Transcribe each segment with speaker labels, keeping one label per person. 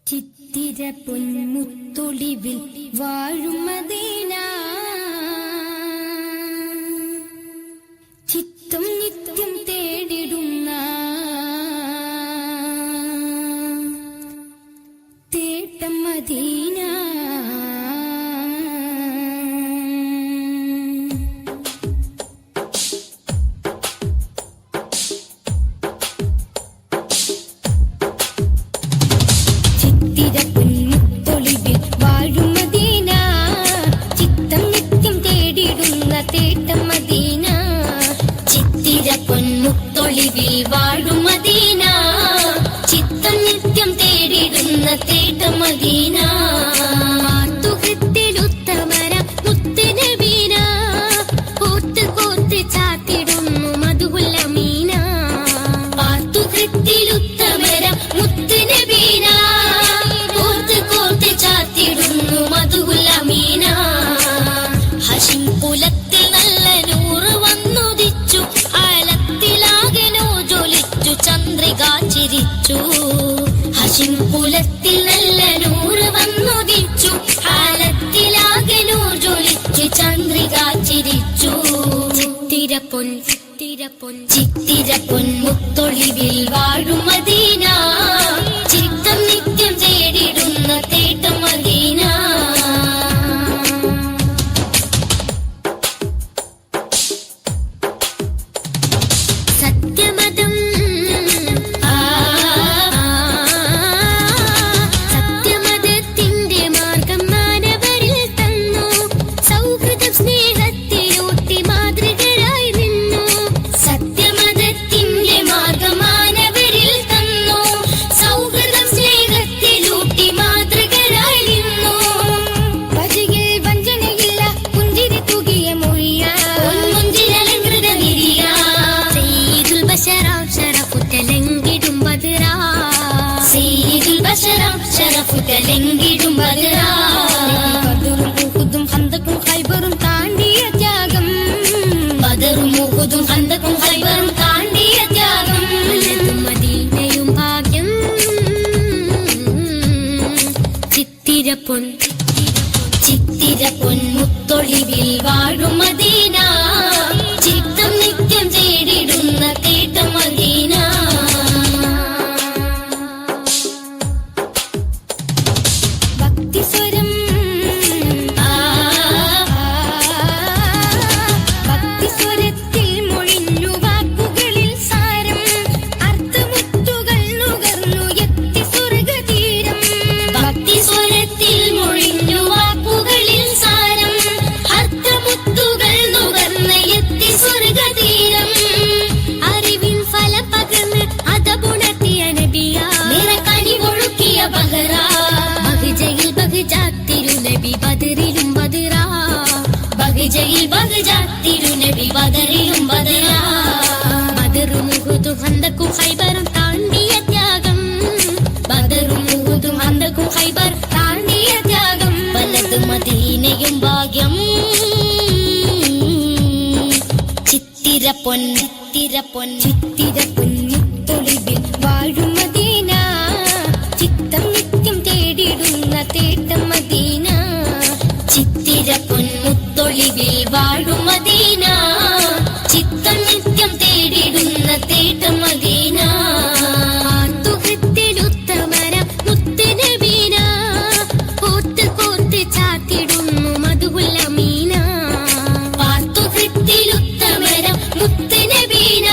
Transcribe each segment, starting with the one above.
Speaker 1: ചിത്തിര പൊന്മുത്തൊളിവിൽ വാഴും മദീന, ചിത്തം നിത്യം തേടിടുന്ന തേട്ടം മദീന. പൊന്മുത്തൊളിവിൽ വാഴും മദീന, ചിത്തം നിത്യം തേടിടുന്ന തേട്ടം മദീന. തുകത്തിലുത്തമര മുത്തുനബീന, കോർത്ത് കോർത്ത് ചാത്തിടുന്നു മധുഹുൽ അമീന. തുകത്തിലുത്തമര മുത്തുനബീന, കോർത്ത് കോർത്ത് ചാത്തിടുന്നു മധുഹുൽ അമീന. ഹശിം കുലത്തിൽ നല്ല നൂറ് വന്നുദിച്ചു, ചന്ദ്രിക ചിരിച്ചു. ഹശിം കുലത്തിൽ നല്ല നൂറ് വന്നുദിച്ചു, കാലത്തിലാകെ നൂർ ജ്വലിച്ചു, ചന്ദ്രിക ചിരിച്ചു. ചിത്തിര പൊന്മുത്തൊളിവിൽ വാഴും മദീന, ചിത്തം നിത്യം തേടിടുന്ന തേട്ടം മദീന. സത്യമതം ും ഹന്തക്കും ഖൈബറും താണ്ടിയ ത്യാഗം, ബദറും ഉഹുദും ഹന്തക്കും ഖൈബറും താണ്ടിയ ത്യാഗം. മദീനയും ഭാഗ്യം. ചിത്തിര പൊന്മുത്തൊളിവിൽ വാഴും മദീന, ചിത്തം നിത്യം തേടിടുന്ന തേട്ടം മദീന. തിരുനബി ബദറിലും ബദറാ, ബദറും ഉഹുദും ഹന്തക്കും ഖൈബറും താണ്ടിയ ത്യാഗം, ബദറും ഉഹുദും ഹന്തക്കും ഖൈബർ താണ്ടിയ ത്യാഗം. വലത് മദീനയും ഭാഗ്യം. ചിത്തിര പൊന്മുത്തൊളിവിൽ വാഴും മദീന, ചിത്തം നിത്യം തേടിടുന്ന തേട്ടം മദീന. ചിത്തിര പൊന്മുത്തൊളിവിൽ വാഴും മദീന, ചിത്തം നിത്യം തേടിടുന്ന തേട്ടം മദീന. തുകത്തിലുത്തമര മുത്തുനബീന, കോർത്ത് കോർത്ത് ചാത്തിടുന്നു മധുഹുൽ Ameena. തുകത്തിലുത്തമര മുത്തുനബീന,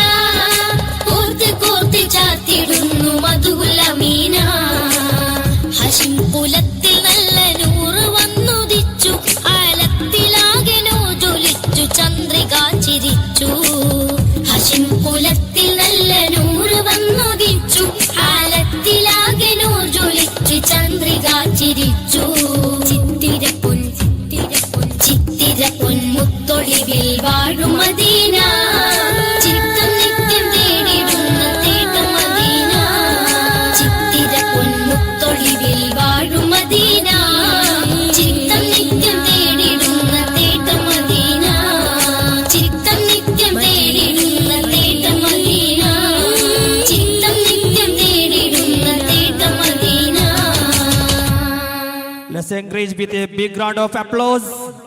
Speaker 2: Let's encourage with a big round of applause.